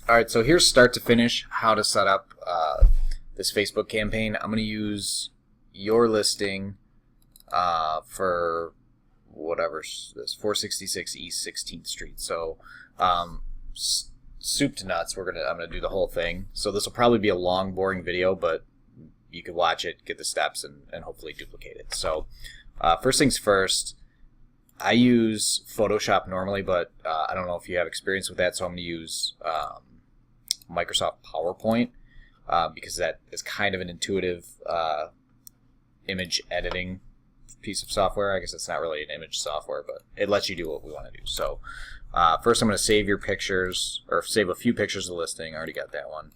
Alright, so here's start to finish how to set up this Facebook campaign. I'm going to use your listing for whatever this 466 East 16th Street. So soup to nuts, I'm gonna do the whole thing. So this will probably be a long, boring video, but you can watch it, get the steps, and hopefully duplicate it. So first things first, I use Photoshop normally, but I don't know if you have experience with that, so I'm going to use Microsoft PowerPoint because that is kind of an intuitive image editing piece of software. I guess it's not really an image software, but it lets you do what we want to do. So first I'm going to save your pictures, or save a few pictures of the listing. I already got that one.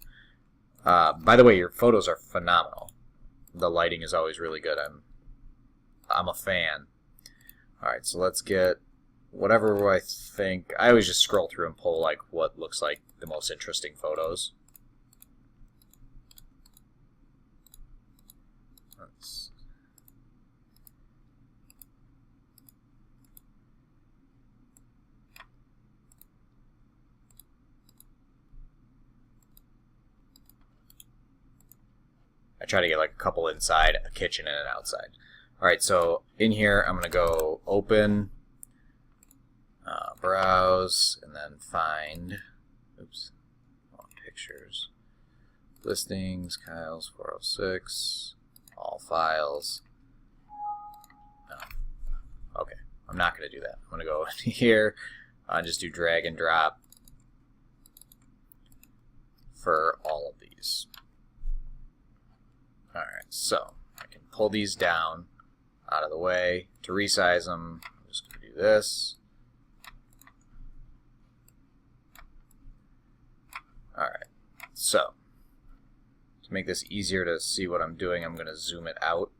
By the way, your photos are phenomenal. The lighting is always really good. I'm a fan. Alright, so let's get whatever I think. I always just scroll through and pull like what looks like the most interesting photos. I try to get like a couple inside, a kitchen, and an outside. Alright, so in here I'm going to go open, browse, and then find, pictures, listings, Kyle's 406, all files. Okay, I'm not going to do that. I'm going to go into here and just do drag and drop for all of these. Alright, so I can pull these down out of the way. To resize them, I'm just going to do this. Alright, so to make this easier to see what I'm doing, I'm going to zoom it out.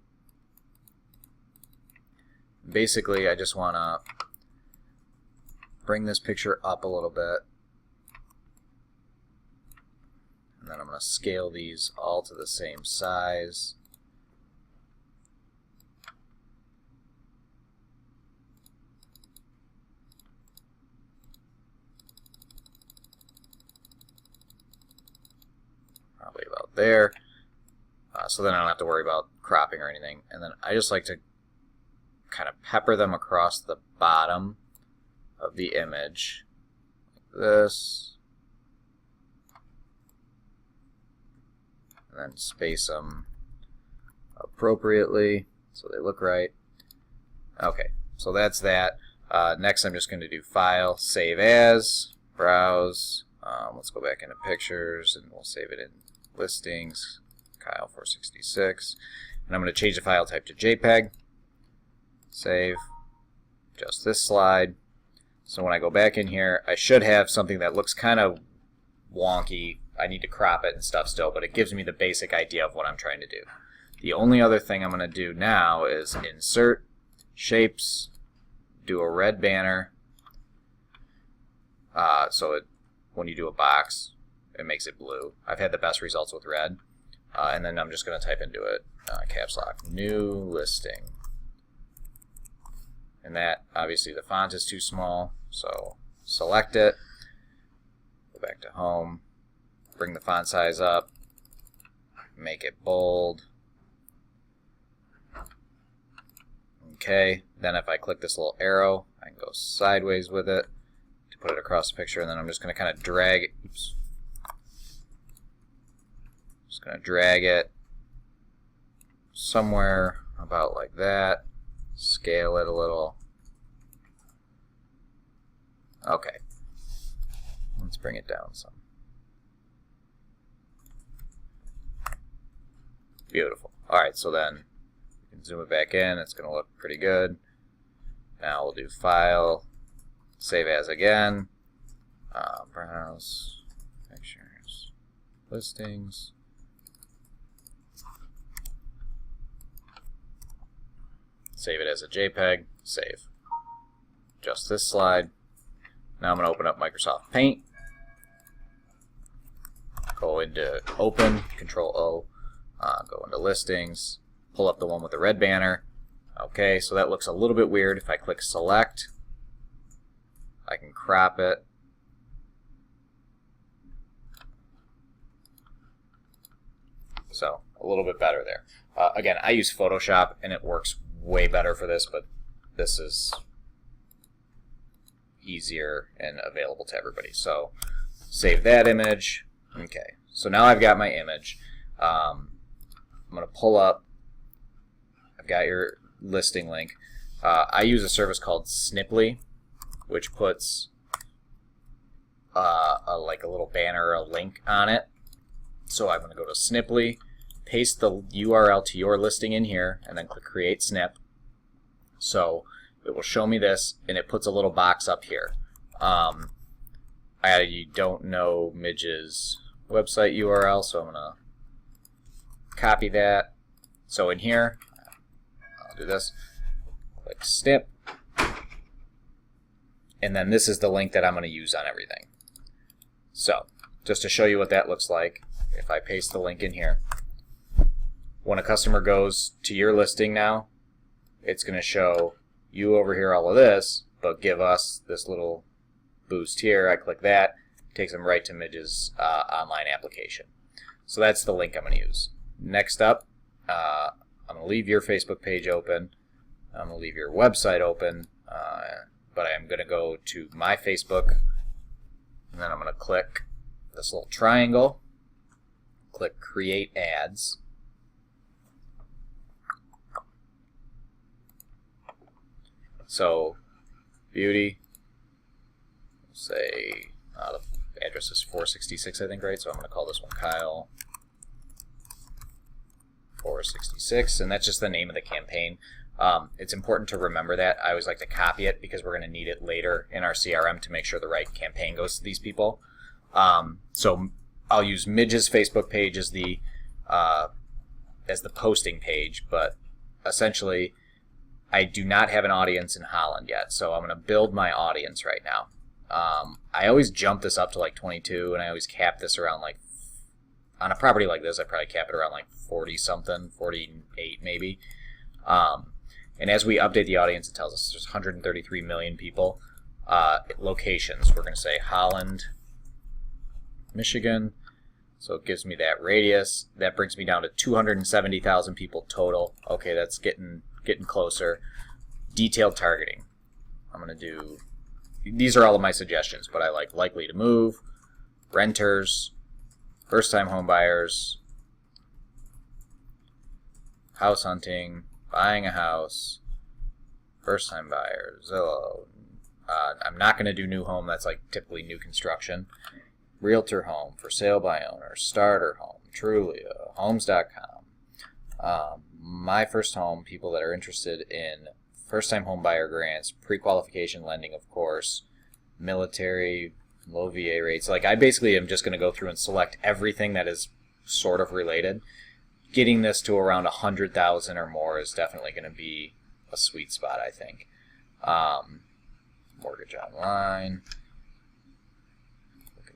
Basically, I just want to bring this picture up a little bit. And then I'm going to scale these all to the same size. Probably about there. So then I don't have to worry about cropping or anything. And then I just like to kind of pepper them across the bottom of the image. Like this. And then space them appropriately so they look right. Okay, so that's that. Next I'm just going to do File, Save As, Browse. Let's go back into Pictures and we'll save it in Listings, Kyle 466. And I'm going to change the file type to JPEG. Save. Just this slide. So when I go back in here, I should have something that looks kind of wonky. I need to crop it and stuff still, but it gives me the basic idea of what I'm trying to do. The only other thing I'm going to do now is Insert, Shapes, do a red banner. So when you do a box, it makes it blue. I've had the best results with red. And then I'm just going to type into it, caps lock, new listing. And that, obviously the font is too small, so select it, go back to home, bring the font size up, make it bold. Okay, then if I click this little arrow, I can go sideways with it to put it across the picture, and then I'm just going to kind of drag it. Oops. Just going to drag it somewhere about like that. Scale it a little. Okay. Let's bring it down some. Beautiful. Alright, so then you can zoom it back in. It's going to look pretty good. Now we'll do File, Save As again. Browse, Pictures, Listings. Save it as a JPEG. Save. Just this slide. Now I'm going to open up Microsoft Paint. Go into Open, Control O. Go into Listings. Pull up the one with the red banner. Okay, so that looks a little bit weird. If I click Select, I can crop it. So a little bit better there. Again, I use Photoshop and it works way better for this, but this is easier and available to everybody. So save that image. Okay, so now I've got my image. I'm going to pull up. I've got your listing link. I use a service called Snipply, which puts like a little banner, a link on it. So I'm going to go to Snipply, paste the URL to your listing in here, and then click Create Snip. So it will show me this, and it puts a little box up here. I don't know Midge's website URL, so I'm going to copy that. So in here, I'll do this, click Snip, and then this is the link that I'm going to use on everything. So just to show you what that looks like, if I paste the link in here, when a customer goes to your listing now, it's going to show you over here all of this, but give us this little boost here. I click that, takes them right to Midge's online application. So that's the link I'm going to use. Next up, I'm going to leave your Facebook page open. I'm going to leave your website open, but I'm going to go to my Facebook, and then I'm going to click this little triangle, click Create Ads. So, beauty, say, the address is 466, I think, right? So I'm going to call this one Kyle 466, and that's just the name of the campaign. It's important to remember that. I always like to copy it because we're going to need it later in our CRM to make sure the right campaign goes to these people. So I'll use Midge's Facebook page as the posting page, but essentially I do not have an audience in Holland yet, so I'm going to build my audience right now. I always jump this up to like 22, and I always cap this around like, on a property like this, I probably cap it around like 40 something, 48 maybe. And as we update the audience, it tells us there's 133 million people. Locations, we're going to say Holland, Michigan. So it gives me that radius. That brings me down to 270,000 people total. Okay, that's getting closer. Detailed targeting. I'm going to do, these are all of my suggestions, but I like likely to move, renters, first-time home buyers, house hunting, buying a house, first-time buyers, Zillow. I'm not going to do new home. That's like typically new construction. Realtor home, for sale by owner, starter home, Trulia, homes.com. My first home, people that are interested in first-time home buyer grants, pre-qualification lending, of course, military, low VA rates. Like, I basically am just going to go through and select everything that is sort of related. Getting this to around 100,000 or more is definitely going to be a sweet spot, I think. Mortgage online,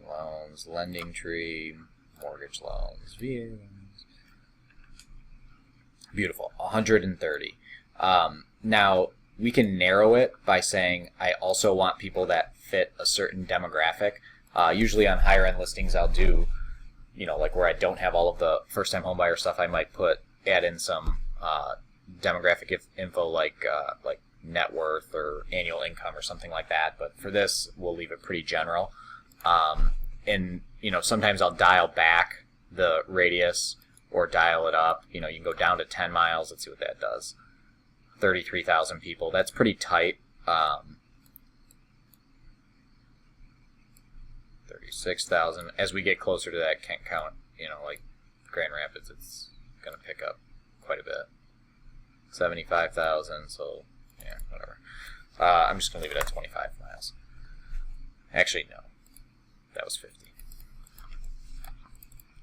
loans, lending tree, mortgage loans, VA loans. Beautiful, 130. Now, we can narrow it by saying I also want people that fit a certain demographic. Usually on higher end listings, I'll do, like where I don't have all of the first-time homebuyer stuff, I might add in some demographic info like net worth or annual income or something like that. But for this, we'll leave it pretty general. And sometimes I'll dial back the radius or dial it up. You can go down to 10 miles. Let's see what that does. 33,000 people. That's pretty tight. 36,000. As we get closer to that count, like Grand Rapids, it's going to pick up quite a bit. 75,000. So yeah, whatever. I'm just going to leave it at 25 miles. Actually, no. That was 50.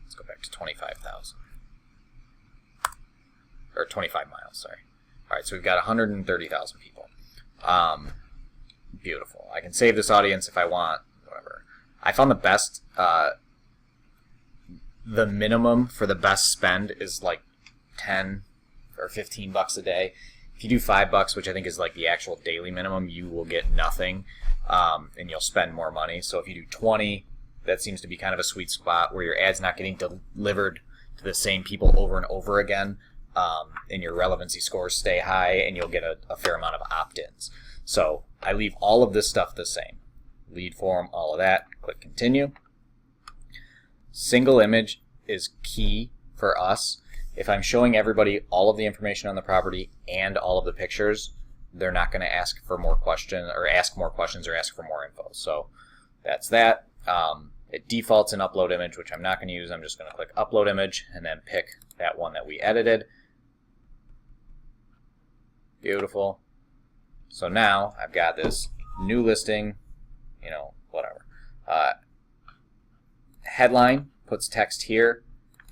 Let's go back to 25,000. Or 25 miles, sorry. All right, so we've got 130,000 people. Beautiful. I can save this audience if I want, whatever. I found the best, the minimum for the best spend is like 10 or 15 bucks a day. If you do $5, which I think is like the actual daily minimum, you will get nothing, and you'll spend more money. So if you do 20, that seems to be kind of a sweet spot where your ad's not getting delivered to the same people over and over again, and your relevancy scores stay high, and you'll get a fair amount of opt-ins. So I leave all of this stuff the same. LeadForm, all of that. Click Continue. Single image is key for us. If I'm showing everybody all of the information on the property and all of the pictures, they're not going to ask for more questions or ask more questions or ask for more info. So that's that. It defaults an upload image, which I'm not going to use. I'm just going to click Upload Image and then pick that one that we edited. Beautiful. So now I've got this new listing, you know, whatever. Headline puts text here.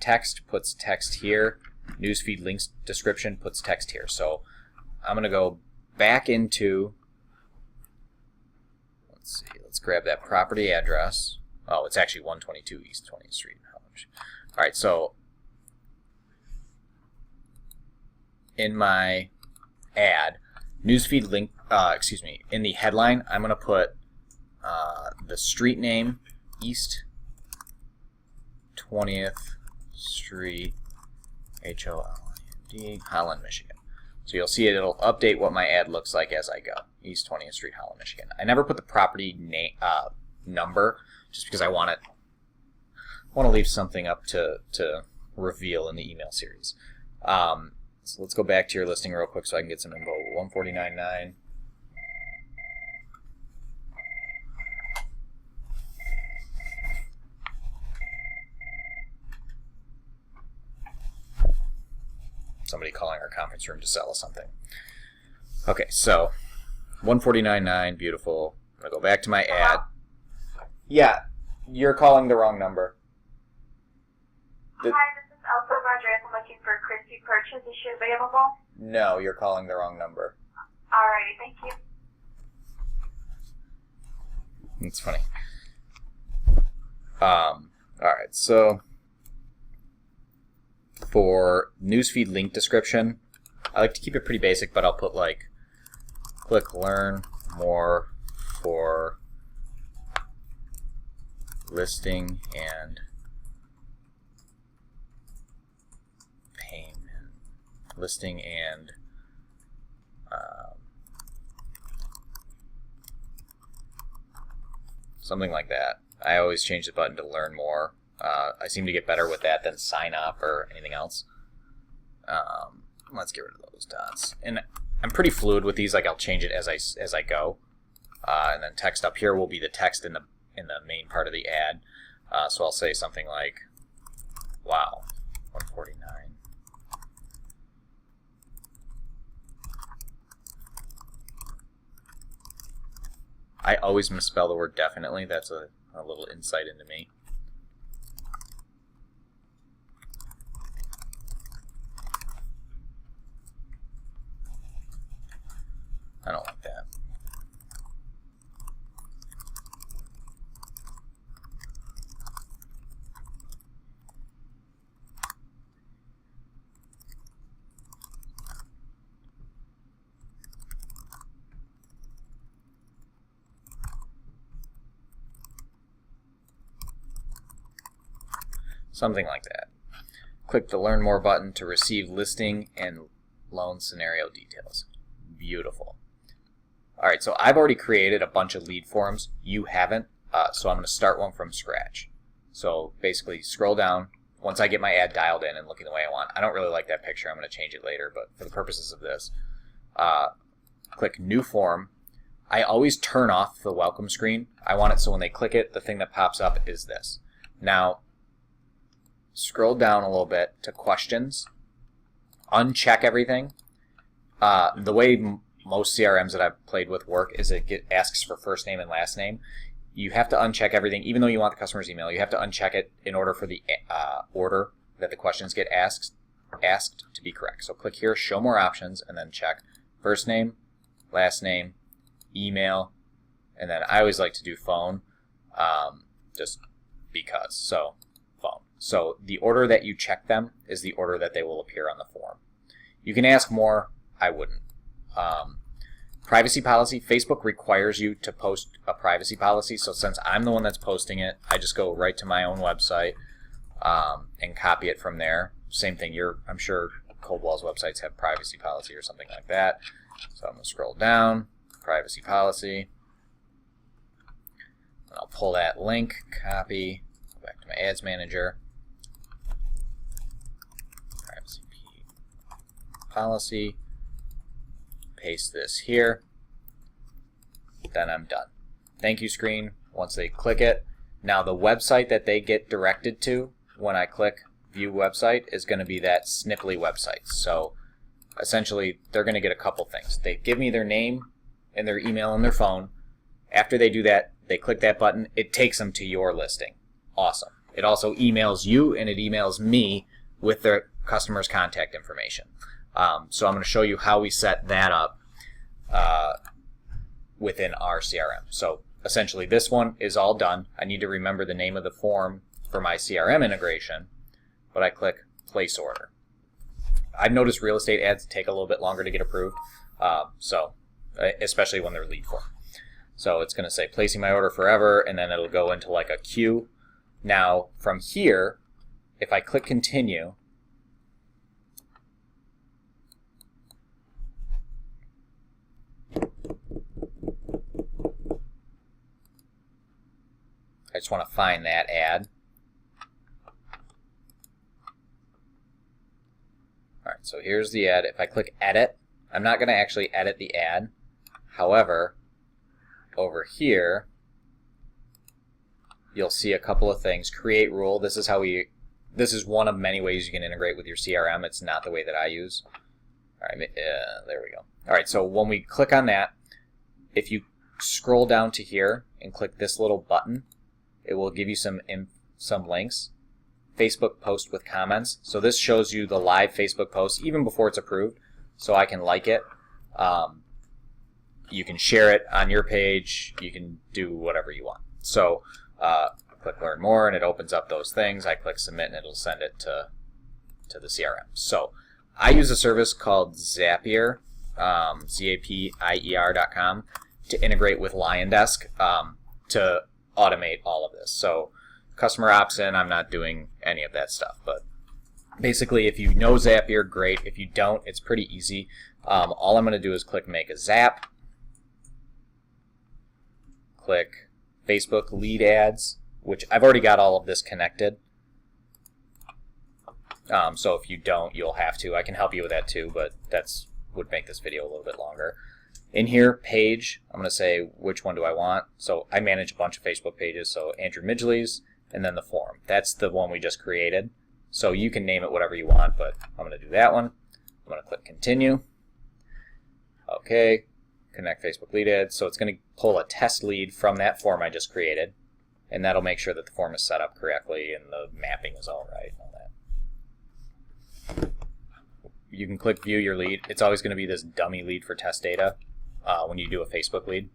Text puts text here. Newsfeed links description puts text here. So I'm going to go back into, let's see, let's grab that property address. Oh, it's actually 122 East 20th Street. All right, so in my ad, newsfeed link, in the headline, I'm going to put the street name, East 20th Street, H-O-L-I-N-D, Holland, Michigan. So you'll see it'll update what my ad looks like as I go. East 20th Street, Holland, Michigan. I never put the property name, number, just because I want to leave something up to reveal in the email series. So let's go back to your listing real quick so I can get some info. 149.9. Somebody calling our conference room to sell us something. Okay, so 149.9, beautiful. I'm going to go back to my ad. Yeah, you're calling the wrong number. Hi, this is Elsa Rodriguez. I'm looking for Christy Purchase. Is she available? No, you're calling the wrong number. Alrighty, thank you. That's funny. Alright, so for newsfeed link description, I like to keep it pretty basic, but I'll put like, click learn more for listing and payment. Listing and something like that. I always change the button to learn more. I seem to get better with that than sign up or anything else. Let's get rid of those dots. And I'm pretty fluid with these. Like I'll change it as I go. And then text up here will be the text in the main part of the ad. So I'll say something like, wow, 149. I always misspell the word definitely. That's a little insight into me. I don't like that. Something like that. Click the Learn More button to receive listing and loan scenario details. Beautiful. Alright, so I've already created a bunch of lead forms. You haven't, so I'm going to start one from scratch. So basically scroll down. Once I get my ad dialed in and looking the way I want, I don't really like that picture. I'm going to change it later, but for the purposes of this, click New Form. I always turn off the welcome screen. I want it so when they click it, the thing that pops up is this. Now, scroll down a little bit to questions. Uncheck everything. The way most CRMs that I've played with work is it asks for first name and last name. You have to uncheck everything, even though you want the customer's email. You have to uncheck it in order for the order that the questions get asked to be correct. So click here, show more options, and then check first name, last name, email, and then I always like to do phone, just because. So phone. So the order that you check them is the order that they will appear on the form. You can ask more. I wouldn't. Privacy policy, Facebook requires you to post a privacy policy, so since I'm the one that's posting it, I just go right to my own website, and copy it from there. Same thing, I'm sure Coldwell's websites have privacy policy or something like that. So I'm going to scroll down, privacy policy. And I'll pull that link, copy, go back to my AdManager. Privacy policy, paste this here. Then I'm done. Thank you screen. Once they click it, now the website that they get directed to when I click view website is going to be that Snipply website. So essentially they're going to get a couple things. They give me their name and their email and their phone. After they do that, they click that button, it takes them to your listing. Awesome. It also emails you and it emails me with their customer's contact information. So I'm going to show you how we set that up within our CRM. So essentially this one is all done. I need to remember the name of the form for my CRM integration, but I click place order. I've noticed real estate ads take a little bit longer to get approved, especially when they're LeadForm. So it's going to say placing my order forever, and then it'll go into like a queue. Now from here, if I click continue, I just want to find that ad. Alright, so here's the ad. If I click edit, I'm not going to actually edit the ad. However, over here, you'll see a couple of things. Create rule. This is one of many ways you can integrate with your CRM. It's not the way that I use. Alright, there we go. Alright, so when we click on that, if you scroll down to here and click this little button, it will give you some links. Facebook post with comments. So this shows you the live Facebook post even before it's approved, so I can like it. You can share it on your page. You can do whatever you want. So click learn more and it opens up those things. I click submit and it'll send it to the CRM. So I use a service called Zapier, Zapier.com, to integrate with LionDesk to automate all of this. So customer opts in, I'm not doing any of that stuff. But basically, if you know Zapier, great. If you don't, it's pretty easy. All I'm going to do is click make a zap, click Facebook lead ads, which I've already got all of this connected. So if you don't, you'll have to. I can help you with that too, but that's would make this video a little bit longer. In here, page, I'm going to say which one do I want. So I manage a bunch of Facebook pages, so Andrew Midgley's, and then the form. That's the one we just created. So you can name it whatever you want, but I'm going to do that one. I'm going to click continue. Okay, connect Facebook lead ads. So it's going to pull a test lead from that form I just created, and that'll make sure that the form is set up correctly and the mapping is all right and all that. You can click view your lead. It's always going to be this dummy lead for test data when you do a Facebook lead.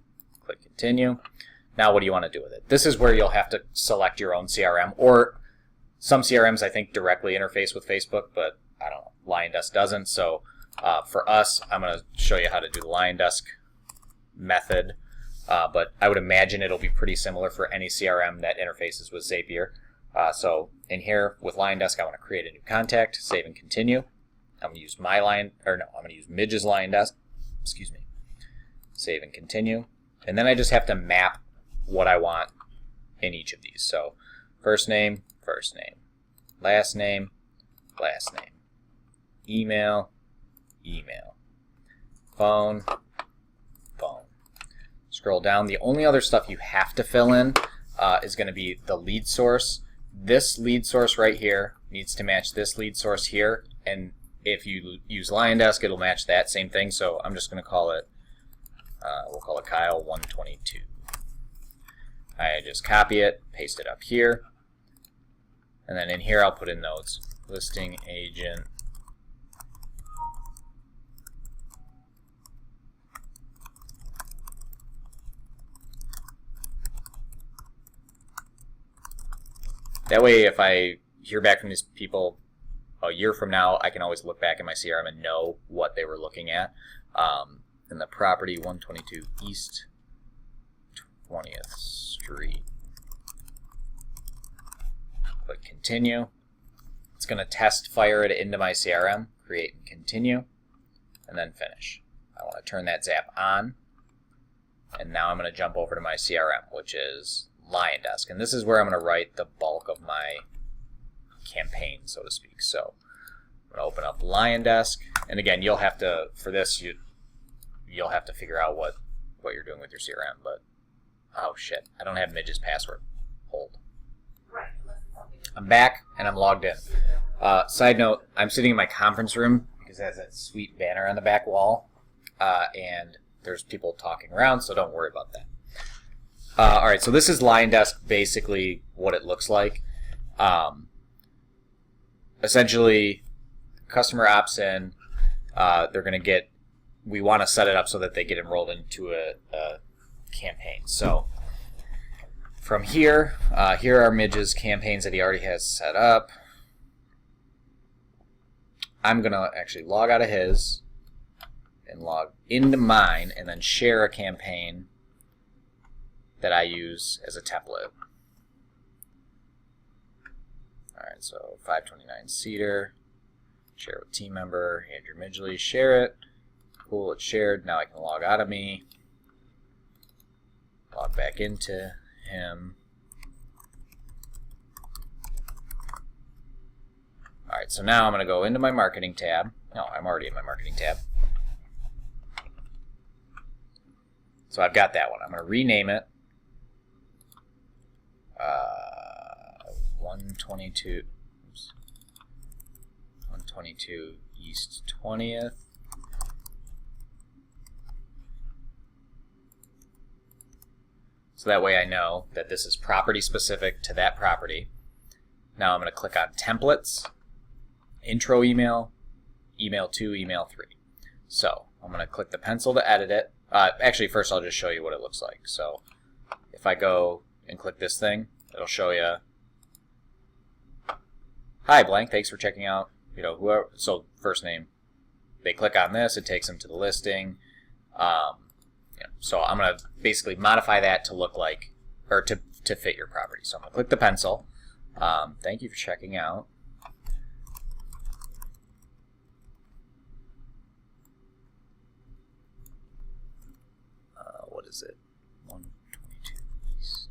Click continue. Now what do you want to do with it? This is where you'll have to select your own CRM, or some CRMs I think directly interface with Facebook, but I don't know, LionDesk doesn't. So for us, I'm going to show you how to do the LionDesk method, but I would imagine it'll be pretty similar for any CRM that interfaces with Zapier. So in here with LionDesk, I want to create a new contact, save and continue. I'm going to use I'm going to use Midge's LionDesk. Excuse me. Save and continue. And then I just have to map what I want in each of these. So first name, last name, email, phone. Scroll down. The only other stuff you have to fill in is going to be the lead source. This lead source right here needs to match this lead source here, and if you use LionDesk, it'll match that same thing. So I'm just going to call it, we'll call it Kyle 122. I just copy it, paste it up here, and then in here I'll put in notes. Listing agent that way if I hear back from these people a year from now, I can always look back at my CRM and know what they were looking at. In the property 122 East 20th Street. Click continue. It's going to test fire it into my CRM, create and continue, and then finish. I want to turn that Zap on, and now I'm going to jump over to my CRM, which is LionDesk, and this is where I'm going to write the bulk of my campaign, so to speak. So I'm going to open up LionDesk, and again, you'll have to, for this, you'll have to figure out what you're doing with your CRM, but oh shit, I don't have Midge's password. Hold. I'm back and I'm logged in. Side note, I'm sitting in my conference room because it has that sweet banner on the back wall, and there's people talking around, so don't worry about that. Alright, so this is LionDesk, basically what it looks like. Essentially, customer opts in, they're going to get, we want to set it up so that they get enrolled into a campaign. So from here, here are Midge's campaigns that he already has set up. I'm going to actually log out of his and log into mine and then share a campaign that I use as a template. Alright, so 529 Cedar, share with team member, Andrew Midgley, share it. Cool, it's shared. Now I can log out of me, log back into him. Alright, so now I'm going to go into my marketing tab. No, I'm already in my marketing tab. So I've got that one. I'm going to rename it 122 East 20th. So that way I know that this is property specific to that property. Now I'm going to click on templates, intro email, email 2, email 3. So I'm going to click the pencil to edit it. Actually, first I'll just show you what it looks like. So if I go and click this thing, it'll show you, hi blank, thanks for checking out, whoever, so first name. They click on this, it takes them to the listing. So I'm going to basically modify that to look like, or to fit your property. So I'm going to click the pencil. Thank you for checking out. What is it? 122 East.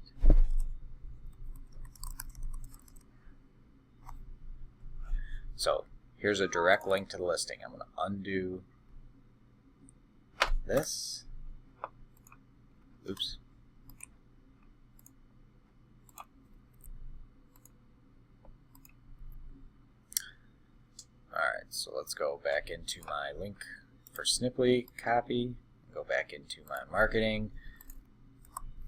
So here's a direct link to the listing. I'm going to undo this. Oops. Alright, so let's go back into my link for Snipply, copy, go back into my marketing,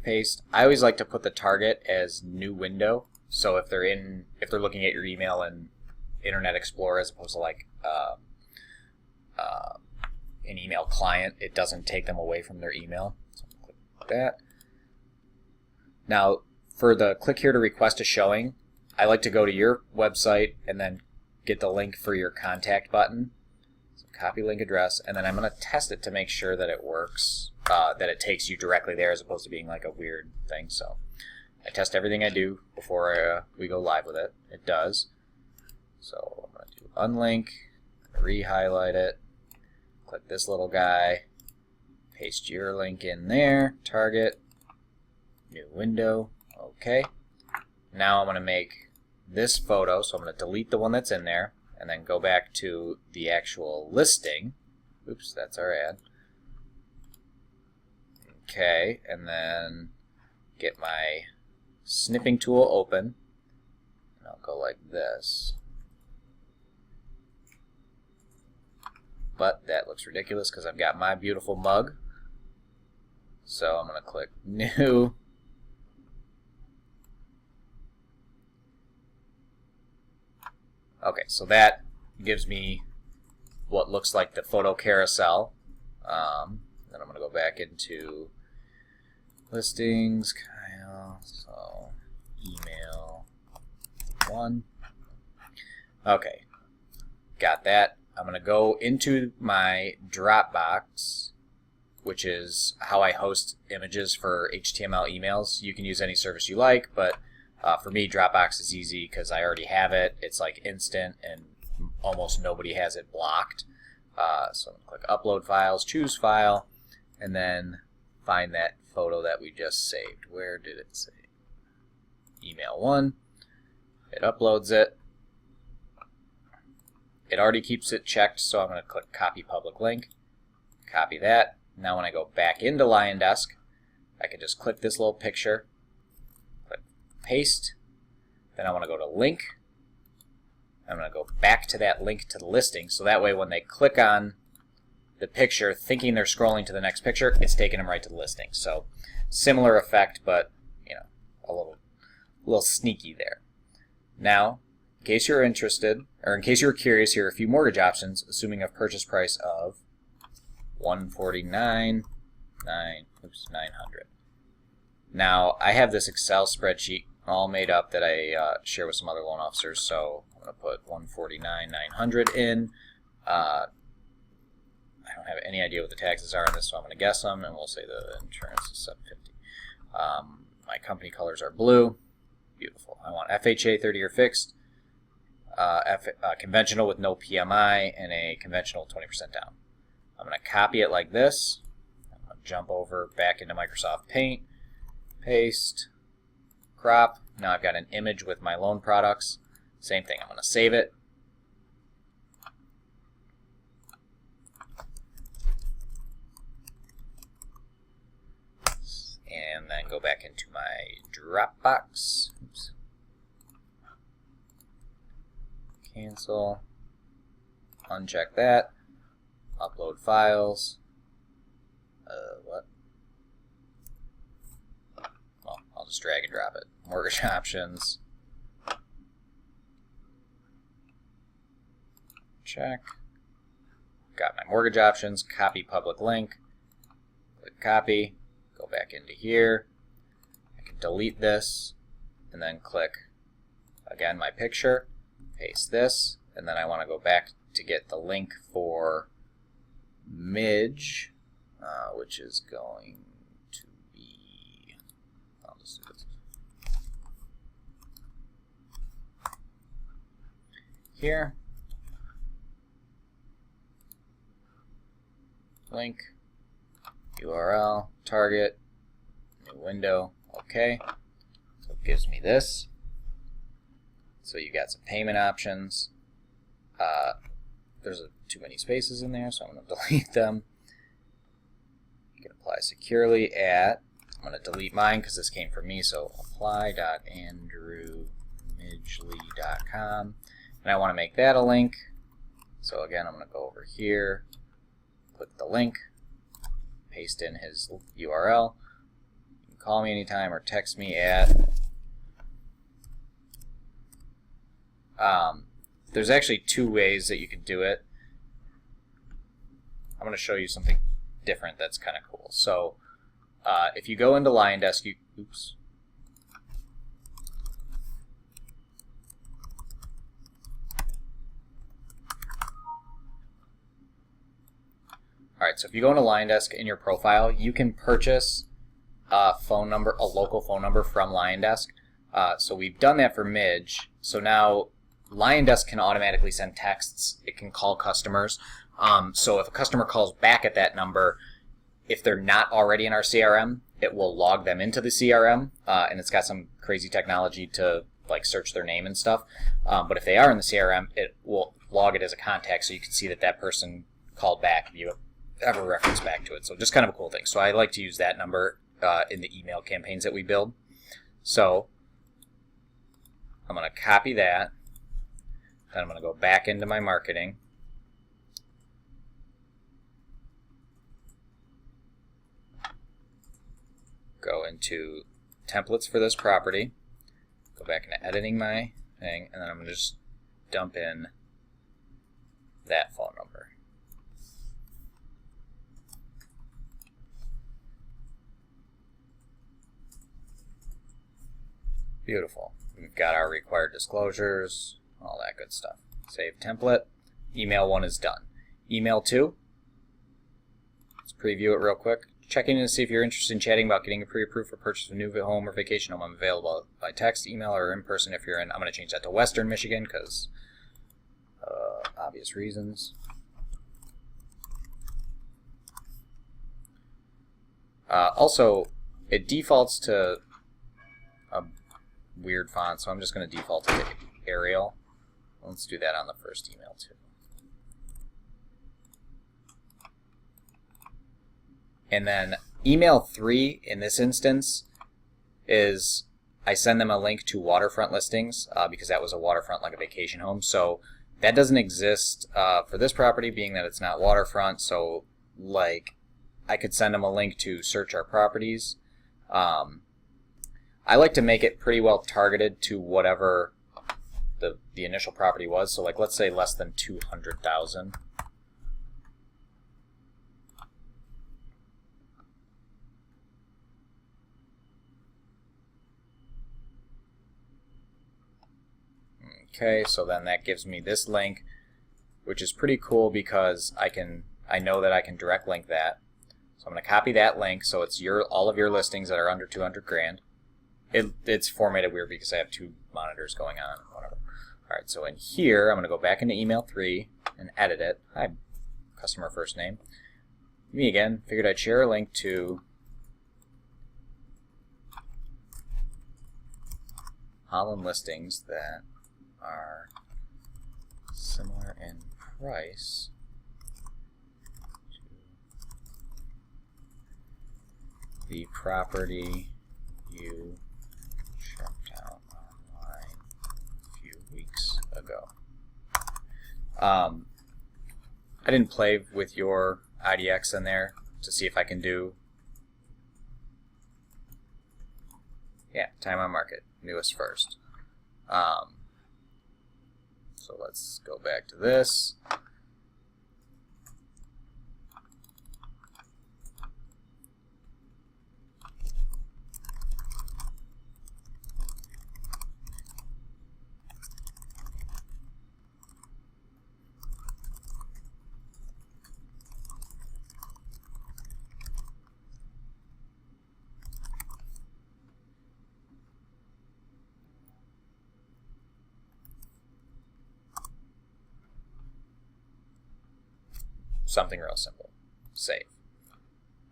paste. I always like to put the target as new window, so if they're looking at your email in Internet Explorer as opposed to like an email client, it doesn't take them away from their email. So click that. Now for the click here to request a showing, I like to go to your website and then get the link for your contact button. So copy link address, and then I'm going to test it to make sure that it works, that it takes you directly there as opposed to being like a weird thing. So I test everything I do before we go live with it. It does. So I'm going to do unlink, re-highlight it, click this little guy, paste your link in there, target, new window, okay. Now I'm going to make this photo, so I'm going to delete the one that's in there, and then go back to the actual listing. Oops, that's our ad. Okay, and then get my snipping tool open, and I'll go like this. But that looks ridiculous because I've got my beautiful mug. So I'm going to click new. Okay, so that gives me what looks like the photo carousel. Then I'm going to go back into listings, Kyle, so email 1. Okay, got that. I'm going to go into my DropBox, which is how I host images for HTML emails. You can use any service you like, but For me, Dropbox is easy because I already have it. It's like instant and almost nobody has it blocked. So I'm going to click Upload Files, choose File, and then find that photo that we just saved. Where did it save? Email 1. It uploads it. It already keeps it checked, so I'm going to click Copy Public Link. Copy that. Now when I go back into LionDesk, I can just click this little picture, click Paste. Then I want to go to Link. I'm going to go back to that link to the listing, so that way when they click on the picture thinking they're scrolling to the next picture, it's taking them right to the listing. So similar effect, but you know, a little sneaky there. Now, in case you're interested, or in case you're curious, here are a few mortgage options, assuming a purchase price of $149,900. Now, I have this Excel spreadsheet all made up that I share with some other loan officers, so I'm going to put $149,900 in. I don't have any idea what the taxes are on this, so I'm going to guess them, and we'll say the insurance is $750. My company colors are blue. Beautiful. I want FHA 30-year fixed, conventional with no PMI, and a conventional 20% down. I'm going to copy it like this. I'm going to jump over back into Microsoft Paint, paste, crop. Now I've got an image with my loan products. Same thing. I'm going to save it. And then go back into my Dropbox. Oops. Cancel. Uncheck that. Upload files. What? Well, I'll just drag and drop it. Mortgage options. Check. Got my mortgage options. Copy public link. Click copy. Go back into here. I can delete this. And then click, again, my picture. Paste this. And then I want to go back to get the link for Midge, which is going to be, I'll just do this here. Link, URL, target, new window, okay. So it gives me this. So you got some payment options. There's too many spaces in there, so I'm going to delete them. You can apply securely at, I'm going to delete mine because this came from me, so apply.andrewmidgley.com. And I want to make that a link. So again, I'm going to go over here, click the link, paste in his URL. You can call me anytime or text me at. There's actually two ways that you can do it. I'm going to show you something different that's kind of cool. So if you go into LionDesk, oops. Alright, so if you go into LionDesk in your profile, you can purchase a phone number, a local phone number from LionDesk. So we've done that for Midge. So now LionDesk can automatically send texts. It can call customers. So if a customer calls back at that number, if they're not already in our CRM, it will log them into the CRM, and it's got some crazy technology to like search their name and stuff. But if they are in the CRM, it will log it as a contact, so you can see that that person called back if you ever reference back to it. So just kind of a cool thing. So I like to use that number in the email campaigns that we build. So I'm going to copy that. Then I'm going to go back into my marketing. Go into templates for this property. Go back into editing my thing, and then I'm going to just dump in that phone number. Beautiful. We've got our required disclosures, all that good stuff. Save template. Email 1 is done. Email 2, let's preview it real quick. checking in to see if you're interested in chatting about getting a pre-approved for purchase of a new home or vacation home. I'm available by text, email, or in person if you're in. I'm going to change that to Western Michigan because obvious reasons. Also, it defaults to a weird font, so I'm just going to default to Arial. Let's do that on the first email too. And then email 3 in this instance is I send them a link to waterfront listings because that was a waterfront like a vacation home. So that doesn't exist for this property being that it's not waterfront. So like I could send them a link to search our properties. I like to make it pretty well targeted to whatever the initial property was. So like let's say less than 200,000. Okay, so then that gives me this link, which is pretty cool because I know that I can direct link that. So I'm going to copy that link so it's all of your listings that are under 200 grand. It's formatted weird because I have 2 monitors going on, whatever. Alright, so in here I'm going to go back into email 3 and edit it. Hi, customer first name. Me again, figured I'd share a link to Holland listings that are similar in price to the property you checked out online a few weeks ago. I didn't play with your IDX in there to see if I can do time on market, newest first. So let's go back to this. Something real simple. Save.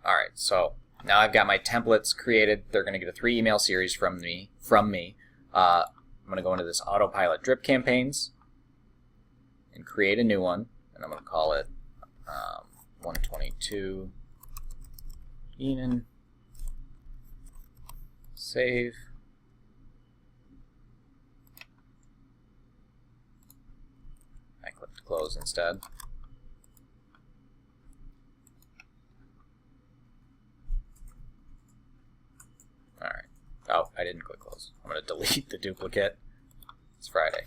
Alright, so now I've got my templates created. They're going to get a 3 email series from me. I'm going to go into this Autopilot drip campaigns and create a new one. And I'm going to call it 122 Enan. Save. I clicked close instead. Alright. Oh, I didn't click close. I'm going to delete the duplicate. It's Friday.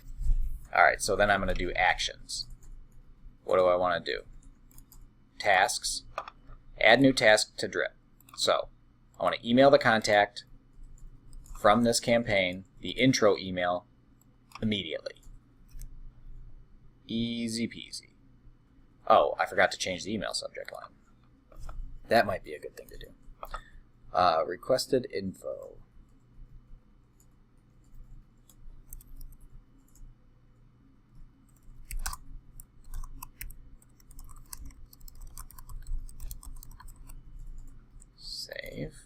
Alright, so then I'm going to do actions. What do I want to do? Tasks. Add new task to drip. So, I want to email the contact from this campaign, the intro email, immediately. Easy peasy. Oh, I forgot to change the email subject line. That might be a good thing to do. Requested info. Save.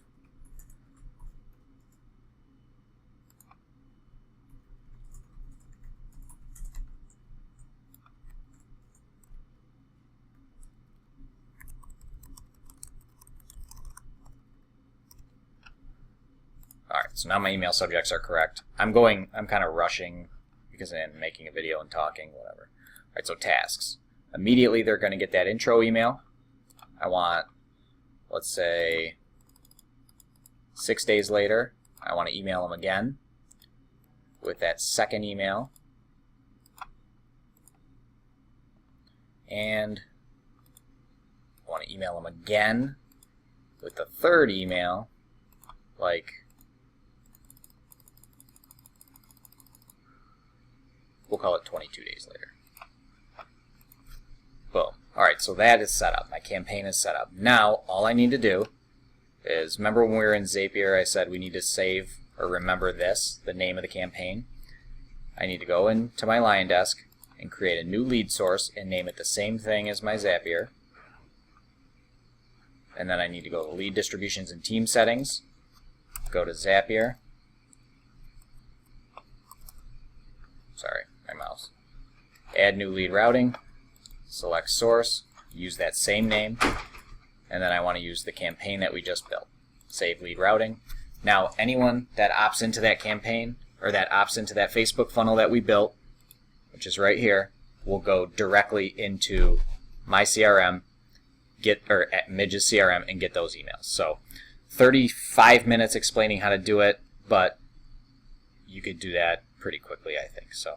Alright, so now my email subjects are correct. I'm kind of rushing because I'm making a video and talking, whatever. Alright, so tasks. Immediately they're going to get that intro email. I want, let's say, 6 days later, I want to email them again with that second email. And I want to email them again with the third email, like, we'll call it 22 days later. Boom. Alright, so that is set up. My campaign is set up. Now, all I need to do is, remember when we were in Zapier, I said we need to save or remember this, the name of the campaign. I need to go into my LionDesk and create a new lead source and name it the same thing as my Zapier. And then I need to go to lead distributions and team settings, go to Zapier. Sorry, my mouse. Add new lead routing, select source, use that same name, and then I want to use the campaign that we just built. Save lead routing. Now, anyone that opts into that campaign, or that opts into that Facebook funnel that we built, which is right here, will go directly into my CRM, at Midge's CRM, and get those emails. So 35 minutes explaining how to do it, but you could do that pretty quickly, I think. So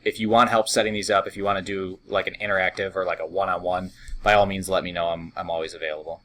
if you want help setting these up, if you want to do like an interactive or like a one-on-one, by all means let me know. I'm always available.